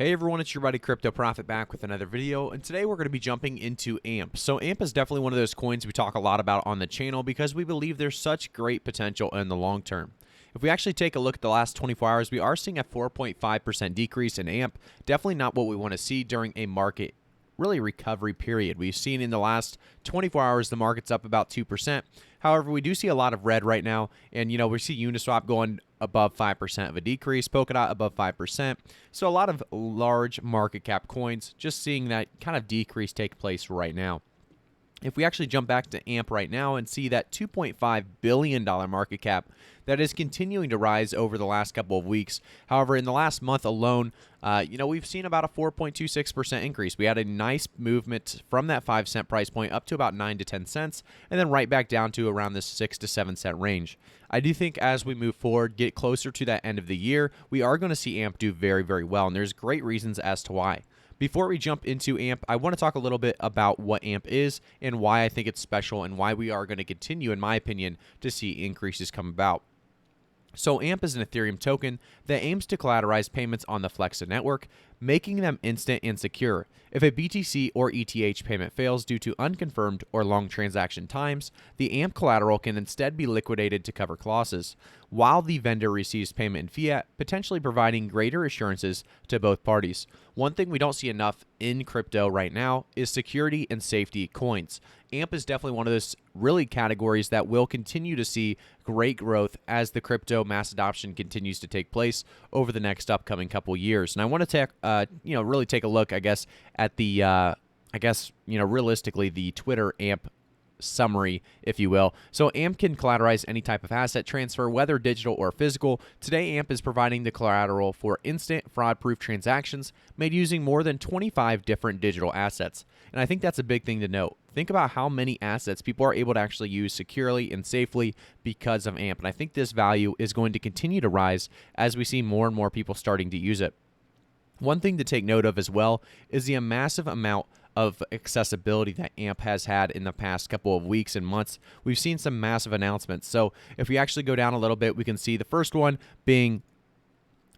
Hey everyone, it's your buddy Crypto Profit back with another video, and today we're going to be jumping into AMP. So AMP is definitely one of those coins we talk a lot about on the channel because we believe there's such great potential in the long term. If we actually take a look at the last 24 hours, we are seeing a 4.5% decrease in AMP. Definitely not what we want to see during a market recovery period. We've seen in the last 24 hours the market's up about 2%. However, we do see a lot of red right now, and we see Uniswap going above 5% of a decrease, Polkadot above 5%. So a lot of large market cap coins just seeing that kind of decrease take place right now. If we actually jump back to AMP right now and see that $2.5 billion market cap that is continuing to rise over the last couple of weeks. However, in the last month alone, we've seen about a 4.26% increase. We had a nice movement from that 5-cent price point up to about 9 to 10 cents, and then right back down to around the 6 to 7 cent range. I do think as we move forward, get closer to that end of the year, we are going to see AMP do very, very well, and there's great reasons as to why. Before we jump into AMP, I want to talk a little bit about what AMP is and why I think it's special and why we are going to continue, in my opinion, to see increases come about. So AMP is an Ethereum token that aims to collateralize payments on the Flexa network, making them instant and secure. If a BTC or ETH payment fails due to unconfirmed or long transaction times, the AMP collateral can instead be liquidated to cover losses, while the vendor receives payment in fiat, potentially providing greater assurances to both parties. One thing we don't see enough in crypto right now is security and safety coins. AMP is definitely one of those really categories that will continue to see great growth as the crypto mass adoption continues to take place over the next upcoming couple years. And I want to really take a look, I guess, at the realistically the Twitter AMP summary, if you will. So AMP can collateralize any type of asset transfer, whether digital or physical. Today, AMP is providing the collateral for instant fraud-proof transactions made using more than 25 different digital assets. And I think that's a big thing to note. Think about how many assets people are able to actually use securely and safely because of AMP. And I think this value is going to continue to rise as we see more and more people starting to use it. One thing to take note of as well is the massive amount of accessibility that AMP has had in the past couple of weeks and months. We've seen some massive announcements. So if we actually go down a little bit, we can see the first one being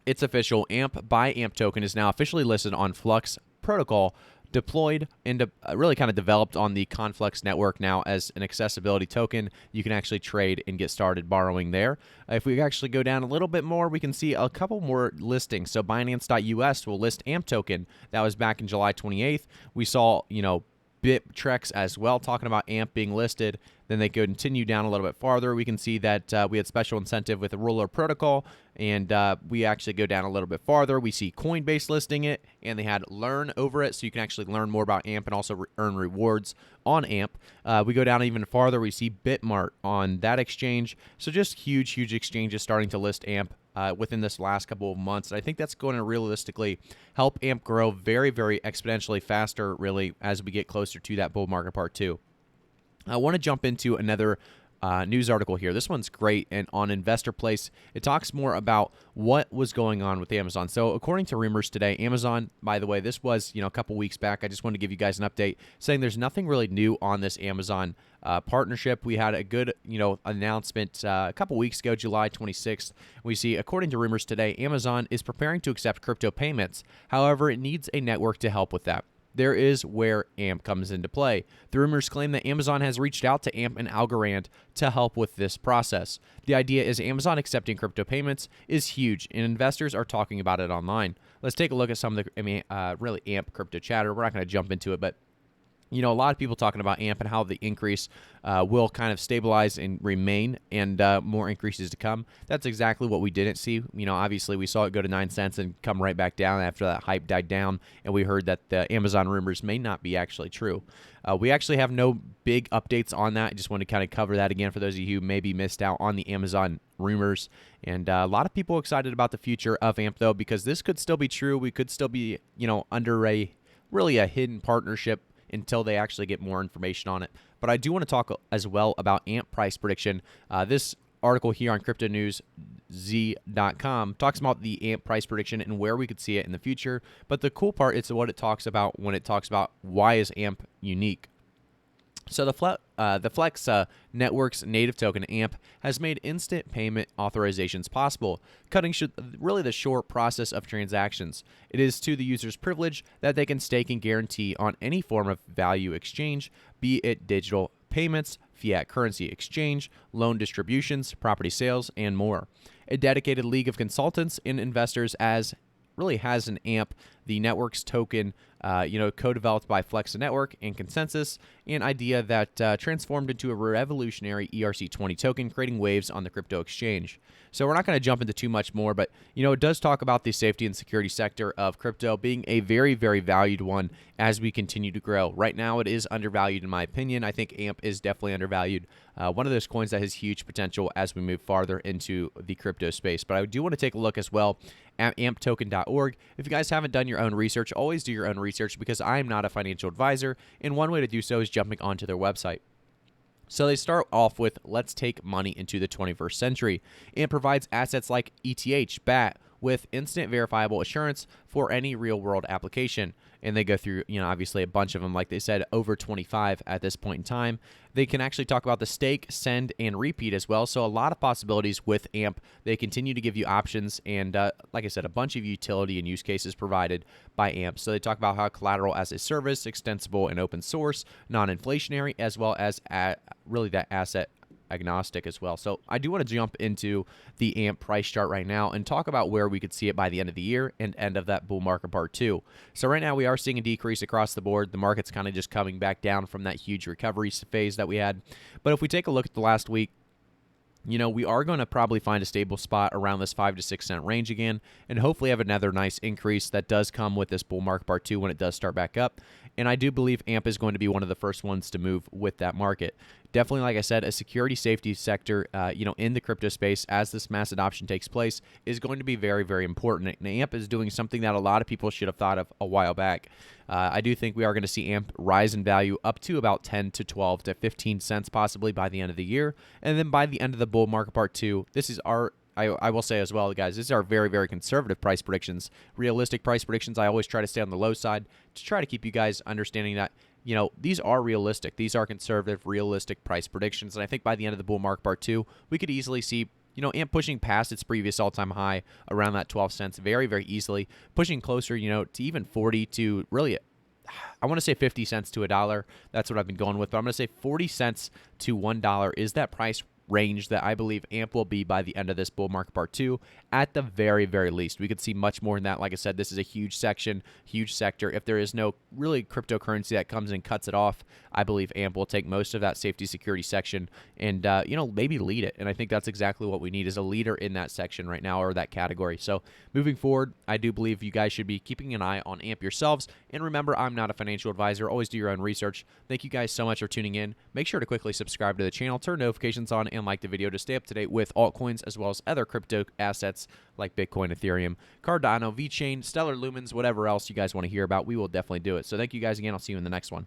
it's official. AMP by AMP token is now officially listed on Flux protocol, deployed and really kind of developed on the Conflux network now as an accessibility token. You can actually trade and get started borrowing there. If we actually go down a little bit more, we can see a couple more listings. So Binance.us will list AMP token. That was back in July 28th. We saw, Bittrex as well talking about AMP being listed. Then they continue down a little bit farther. We can see that we had special incentive with the Ruler protocol, and we actually go down a little bit farther. We see Coinbase listing it, and they had Learn over it, so you can actually learn more about AMP and also earn rewards on AMP. We go down even farther. We see Bitmart on that exchange. So just huge exchanges starting to list AMP within this last couple of months. And I think that's going to realistically help AMP grow very, very exponentially faster, really, as we get closer to that bull market part two. I want to jump into another news article here. This one's great, and on Investor Place, it talks more about what was going on with Amazon. So according to rumors today, Amazon, by the way, this was a couple weeks back. I just wanted to give you guys an update saying there's nothing really new on this Amazon partnership. We had a good announcement a couple weeks ago, July 26th. We see, according to rumors today, Amazon is preparing to accept crypto payments. However, it needs a network to help with that. There is where AMP comes into play. The rumors claim that Amazon has reached out to AMP and Algorand to help with this process. The idea is Amazon accepting crypto payments is huge, and investors are talking about it online. Let's take a look at some of the really AMP crypto chatter. We're not going to jump into it, but a lot of people talking about AMP and how the increase will kind of stabilize and remain, and more increases to come. That's exactly what we didn't see. Obviously we saw it go to 9 cents and come right back down after that hype died down, and we heard that the Amazon rumors may not be actually true. We actually have no big updates on that. I just want to kind of cover that again for those of you who maybe missed out on the Amazon rumors. And a lot of people excited about the future of AMP, though, because this could still be true. We could still be, under a hidden partnership until they actually get more information on it. But I do want to talk as well about AMP price prediction. This article here on CryptoNewsZ.com talks about the AMP price prediction and where we could see it in the future. But the cool part is what it talks about when it talks about why is AMP unique. So the Flex network's native token AMP has made instant payment authorizations possible, cutting really the short process of transactions. It is to the user's privilege that they can stake and guarantee on any form of value exchange, be it digital payments, fiat currency exchange, loan distributions, property sales, and more. A dedicated league of consultants and investors has an AMP, the network's token, co-developed by Flex Network and Consensus, an idea that transformed into a revolutionary ERC20 token, creating waves on the crypto exchange. So we're not going to jump into too much more, but it does talk about the safety and security sector of crypto being a very, very valued one as we continue to grow. Right now, it is undervalued in my opinion. I think AMP is definitely undervalued. One of those coins that has huge potential as we move farther into the crypto space. But I do want to take a look as well at amptoken.org. If you guys haven't done your own research, always do your own research because I am not a financial advisor, and one way to do so is jumping onto their website. So they start off with, let's take money into the 21st century, and provides assets like ETH, BAT, with instant verifiable assurance for any real-world application. And they go through, obviously a bunch of them, like they said, over 25 at this point in time. They can actually talk about the stake, send, and repeat as well. So a lot of possibilities with AMP. They continue to give you options and, like I said, a bunch of utility and use cases provided by AMP. So they talk about how collateral as a service, extensible and open source, non-inflationary, as well as really that asset agnostic as well. So I do want to jump into the AMP price chart right now and talk about where we could see it by the end of the year and end of that bull market part 2. So right now we are seeing a decrease across the board. The market's kind of just coming back down from that huge recovery phase that we had. But if we take a look at the last week, we are going to probably find a stable spot around this 5 to 6 cent range again, and hopefully have another nice increase that does come with this bull market part 2 when it does start back up. And I do believe AMP is going to be one of the first ones to move with that market. Definitely, like I said, a security safety sector, in the crypto space as this mass adoption takes place is going to be very, very important. And AMP is doing something that a lot of people should have thought of a while back. I do think we are going to see AMP rise in value up to about 10 to 12 to 15 cents possibly by the end of the year. And then by the end of the bull market part 2, this is I will say as well, guys, these are very, very conservative price predictions. Realistic price predictions, I always try to stay on the low side to try to keep you guys understanding that, these are realistic. These are conservative, realistic price predictions. And I think by the end of the bull market part 2, we could easily see, AMP pushing past its previous all-time high around that 12 cents very, very easily, pushing closer, to even 40 to really, I want to say 50 cents to $1. That's what I've been going with. But I'm going to say 40 cents to $1 is that price range that I believe AMP will be by the end of this bull market part 2 at the very, very least. We could see much more than that. Like I said, this is a huge section, huge sector. If there is no really cryptocurrency that comes and cuts it off, I believe AMP will take most of that safety security section and, maybe lead it. And I think that's exactly what we need is a leader in that section right now or that category. So moving forward, I do believe you guys should be keeping an eye on AMP yourselves. And remember, I'm not a financial advisor. Always do your own research. Thank you guys so much for tuning in. Make sure to quickly subscribe to the channel, turn notifications on, and like the video to stay up to date with altcoins as well as other crypto assets like Bitcoin, Ethereum, Cardano, VeChain, Stellar Lumens, whatever else you guys want to hear about. We will definitely do it. So thank you guys again. I'll see you in the next one.